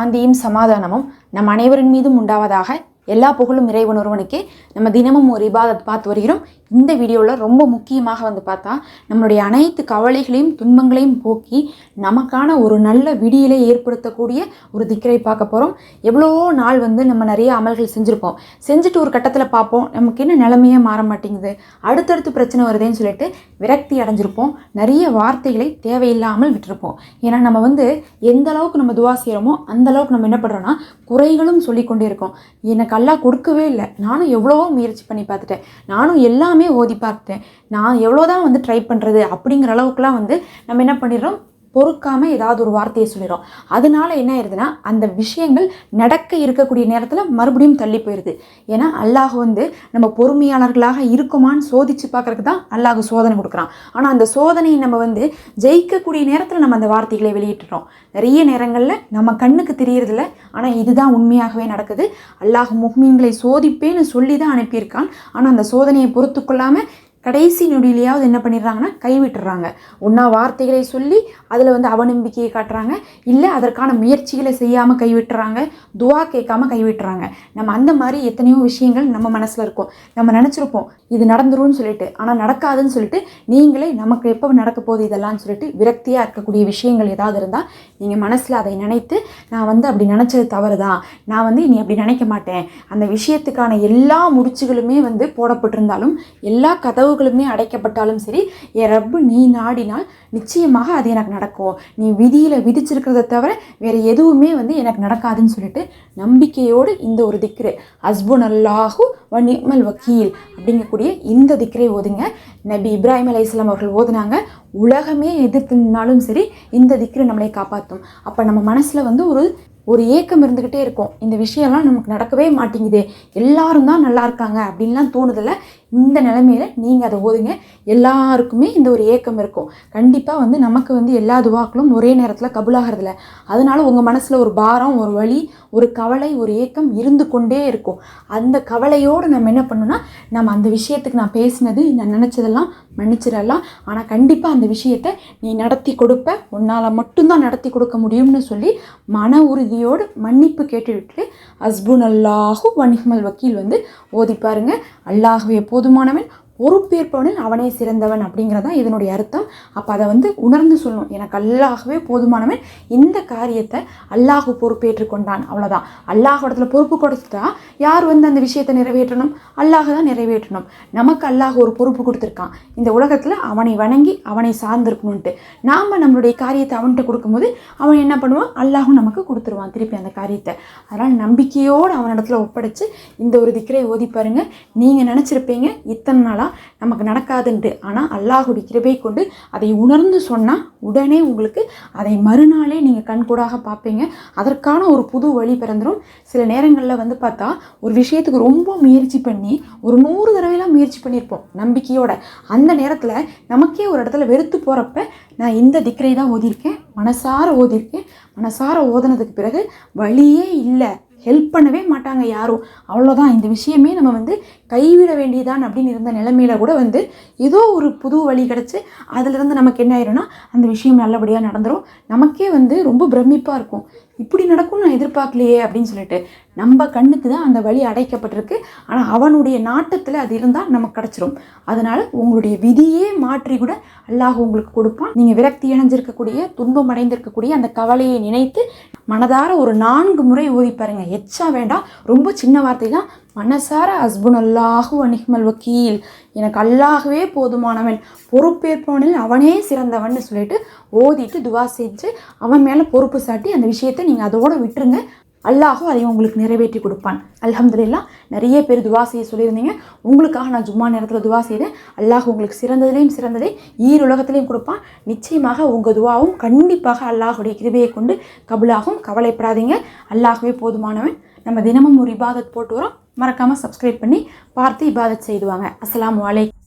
சாந்தியும் சமாதானமும் நம் அனைவரின் மீதும் உண்டாவதாக. எல்லா புகழும் இறைவன் ஒருவனுக்கே. நம்ம தினமும் ஒரு இபாதத் பார்த்து வருகிறோம். இந்த வீடியோவில் ரொம்ப முக்கியமாக பார்த்தா நம்மளுடைய அனைத்து கவலைகளையும் துன்பங்களையும் போக்கி நமக்கான ஒரு நல்ல விடியலை ஏற்படுத்தக்கூடிய ஒரு திக்ரை பார்க்க போகிறோம். எவ்வளோ நாள் நம்ம நிறைய அமல்கள் செஞ்சுருப்போம். செஞ்சுட்டு ஒரு கட்டத்தில் பார்ப்போம் நமக்கு என்ன நிலைமையே மாற மாட்டேங்குது, அடுத்தடுத்து பிரச்சனை வருதுன்னு சொல்லிட்டு விரக்தி அடைஞ்சிருப்போம். நிறைய வார்த்தைகளை தேவையில்லாமல் விட்டுருப்போம். ஏன்னா நம்ம எந்த அளவுக்கு நம்ம துவா செய்கிறோமோ அந்த அளவுக்கு நம்ம என்ன பண்ணுறோன்னா குறைகளும் சொல்லிக்கொண்டே இருக்கோம். எனக்கு அல்லாஹ் கொடுக்கவே இல்லை, நானும் எவ்வளவோ முயற்சி பண்ணி பார்த்துட்டேன், நானும் எல்லாமே ஓதி பார்த்தேன், நான் எவ்வளோதான் ட்ரை பண்ணுறது அப்படிங்கிற அளவுக்குலாம் நம்ம என்ன பண்ணிடுறோம், பொறுக்காமல் ஏதாவது ஒரு வார்த்தையை சொல்லிடும். அதனால என்ன ஆயிடுதுன்னா அந்த விஷயங்கள் நடக்க இருக்கக்கூடிய நேரத்தில் மறுபடியும் தள்ளி போயிடுது. ஏன்னா அல்லாஹ் நம்ம பொறுமையாளர்களாக இருக்குமான்னு சோதித்து பார்க்கறதுக்கு தான் அல்லாஹ் சோதனை கொடுக்குறான். ஆனால் அந்த சோதனையை நம்ம ஜெயிக்கக்கூடிய நேரத்தில் நம்ம அந்த வார்த்தைகளை வெளியிட்டுறோம். நிறைய நேரங்களில் நம்ம கண்ணுக்கு தெரியறதில்ல, ஆனால் இதுதான் உண்மையாகவே நடக்குது. அல்லாஹ் முஃமின்களை சோதிப்பேன்னு சொல்லி தான் அனுப்பியிருக்கான். ஆனால் அந்த சோதனையை பொறுத்து கொள்ளாமல் கடைசி நொடியிலையாவது என்ன பண்ணிடுறாங்கன்னா கைவிட்டுறாங்க. ஒன்றா வார்த்தைகளை சொல்லி அதில் அவநம்பிக்கையை காட்டுறாங்க, இல்லை அதற்கான முயற்சிகளை செய்யாமல் கைவிட்டுறாங்க, துவா கேட்காம கைவிட்டுறாங்க. நம்ம அந்த மாதிரி எத்தனையோ விஷயங்கள் நம்ம மனசில் இருக்கும். நம்ம நினச்சிருப்போம் இது நடந்துரும்னு சொல்லிட்டு, ஆனால் நடக்காதுன்னு சொல்லிட்டு நீங்களே நமக்கு எப்போ நடக்க போகுது இதெல்லாம்னு சொல்லிட்டு விரக்தியாக இருக்கக்கூடிய விஷயங்கள் ஏதாவது இருந்தால் நீங்கள் மனசில் அதை நினைத்து நான் அப்படி நினச்சது தவறு தான், நான் இனி அப்படி நினைக்க மாட்டேன், அந்த விஷயத்துக்கான எல்லா முடிச்சுகளுமே போடப்பட்டிருந்தாலும் எல்லா கதவுகளுமே அடைக்கப்பட்டாலும் சரி, என் ரப்பு நீ நாடினால் நிச்சயமாக அது எனக்கு நடக்கும், நீ விதியில் விதிச்சிருக்கிறத தவிர வேறு எதுவுமே எனக்கு நடக்காதுன்னு சொல்லிட்டு நம்பிக்கையோடு இந்த ஒரு திக்ரு ஹஸ்புனல்லாஹு வ நிஅமல் வக்கீல் அப்படிங்கக்கூடிய இந்த திக்ரை ஓதுங்க. நபி இப்ராஹிம் அலைஹிஸ்ஸலாம் அவர்கள் ஓதுனாங்க. உலகமே எதிர்த்துனாலும் சரி இந்த திக்ரு நம்மளை காப்பாற்றும். அப்போ நம்ம மனசில் ஒரு ஏக்கம் இருந்துக்கிட்டே இருக்கும், இந்த விஷயம்லாம் நமக்கு நடக்கவே மாட்டேங்குது, எல்லாரும் தான் நல்லா இருக்காங்க அப்படின்லாம் தோணுதில்ல. இந்த நிலைமையில் நீங்கள் அதை ஓதுங்க. எல்லாருக்குமே இந்த ஒரு ஏக்கம் இருக்கும். கண்டிப்பாக நமக்கு எல்லா துவாக்களும் ஒரே நேரத்தில் கபுலாகிறதில்ல. அதனால உங்கள் மனசில் ஒரு பாரம், ஒரு வலி, ஒரு கவலை, ஒரு ஏக்கம் இருந்து கொண்டே இருக்கும். அந்த கவலையோடு நம்ம என்ன பண்ணணும்னா, நம்ம அந்த விஷயத்துக்கு நான் பேசினது, நான் நினச்சதெல்லாம் மன்னிச்சிடலாம், ஆனால் கண்டிப்பாக அந்த விஷயத்தை நீ நடத்தி கொடுப்ப, உன்னால் மட்டும்தான் நடத்தி கொடுக்க முடியும்னு சொல்லி மன உறுதியோடு மன்னிப்பு கேட்டுவிட்டு ஹஸ்புனல்லாஹு வ நிஅமல் வக்கீல் ஓதி பாருங்க. அல்லாஹ்வே போதுமானவன், பொறுப்பேற்பவனில் அவனே சிறந்தவன் அப்படிங்கிறதான் இதனுடைய அர்த்தம். அப்போ அதை உணர்ந்து சொல்லணும், எனக்கு அல்லாஹ்வே போதுமானவன், இந்த காரியத்தை அல்லாஹ் பொறுப்பேற்று கொண்டான், அவ்வளோதான். அல்லாஹ் இடத்துல பொறுப்பு கொடுத்துட்டா யார் அந்த விஷயத்தை நிறைவேற்றணும்? அல்லாஹ் தான் நிறைவேற்றணும். நமக்கு அல்லாஹ் ஒரு பொறுப்பு கொடுத்துருக்கான், இந்த உலகத்தில் அவனை வணங்கி அவனை சார்ந்திருக்கணுன்ட்டு. நாம் நம்மளுடைய காரியத்தை அவன்கிட்ட கொடுக்கும்போது அவன் என்ன பண்ணுவான், அல்லாஹும் நமக்கு கொடுத்துருவான் திருப்பி அந்த காரியத்தை. அதனால் நம்பிக்கையோடு அவனிடத்துல ஒப்படைச்சு இந்த ஒரு திக்ரை ஓதி பாருங்க. நீங்கள் நினச்சிருப்பீங்க இத்தனை நாளாக நமக்கு நடக்காதுன்ட்டு, ஆனால் அல்லாஹுடைய கிருபை கொண்டு அதை உணர்ந்து சொன்னால் உடனே உங்களுக்கு அதை மறுநாளே நீங்கள் கண்கூடாக பார்ப்பீங்க. அதற்கான ஒரு புது வழி பிறந்துடும். சில நேரங்களில் பார்த்தா ஒரு விஷயத்துக்கு ரொம்ப முயற்சி பண்ணி ஒரு 100 தடவைலாம் முயற்சி பண்ணியிருப்போம் நம்பிக்கையோட. அந்த நேரத்தில் நமக்கே ஒரு இடத்துல வெறுத்து போகிறப்ப நான் இந்த திக்ரை தான் ஓதியிருக்கேன், மனசார ஓதியிருக்கேன். மனசார ஓதுனதுக்கு பிறகு வழியே இல்லை, ஹெல்ப் பண்ணவே மாட்டாங்க யாரும், அவ்வளோதான், இந்த விஷயமே நம்ம கைவிட வேண்டியதான் அப்படின்னு இருந்த நிலைமையில கூட ஏதோ ஒரு புது வழி கிடச்சி அதிலிருந்து நமக்கு என்ன ஆயிரும்னா அந்த விஷயம் நல்லபடியாக நடந்துடும். நமக்கே ரொம்ப பிரமிப்பாக இருக்கும், இப்படி நடக்கும்னு நான் எதிர்பார்க்கலையே அப்படின்னு சொல்லிட்டு. நம்ம கண்ணுக்கு தான் அந்த வழி அடைக்கப்பட்டிருக்கு, ஆனால் அவனுடைய நாட்டத்தில் அது இருந்தால் நமக்கு கிடச்சிரும். அதனால் உங்களுடைய விதியே மாற்றி கூட அல்லாஹ் உங்களுக்கு கொடுப்பான். நீங்கள் விரக்தி அடைஞ்சிருக்கக்கூடிய, துன்பம் அடைந்திருக்கக்கூடிய அந்த கவலையை நினைத்து மனதார ஒரு 4 முறை ஓதி பாருங்க. எச்சா வேண்டாம், ரொம்ப சின்ன வார்த்தை தான். மனசார ஹஸ்புனல்லாஹு வ நிஅமல் வக்கீல், எனக்கு அல்லாஹ்வே போதுமானவன், பொறுப்பேற்பவனில் அவனே சிறந்தவன் சொல்லிட்டு ஓதிட்டு துவா செஞ்சு அவன் மேலே பொறுப்பு சாட்டி அந்த விஷயத்தை நீங்கள் அதோடு விட்டுருங்க. அல்லாஹும் அதை உங்களுக்கு நிறைவேற்றி கொடுப்பான். அல்ஹம்துலில்லாஹ். நிறைய பேர் துவா செய்ய சொல்லியிருந்தீங்க, உங்களுக்காக நான் ஜும்மா நேரத்தில் துவா செய்தேன். அல்லாஹ் உங்களுக்கு சிறந்ததிலையும் சிறந்ததை ஈருலகத்திலையும் கொடுப்பான். நிச்சயமாக உங்கள் துவாவும் கண்டிப்பாக அல்லாஹுடைய கிருபையை கொண்டு கபுலாகும். கவலைப்படாதீங்க, அல்லாஹ்வே போதுமானவன். நம்ம தினமும் ஒரு இபாதத் போட்டு வரோம், மறக்காமல் சப்ஸ்கிரைப் பண்ணி பார்த்து இபாதத் செய்துவாங்க. அஸ்ஸலாமு அலைக்கும்.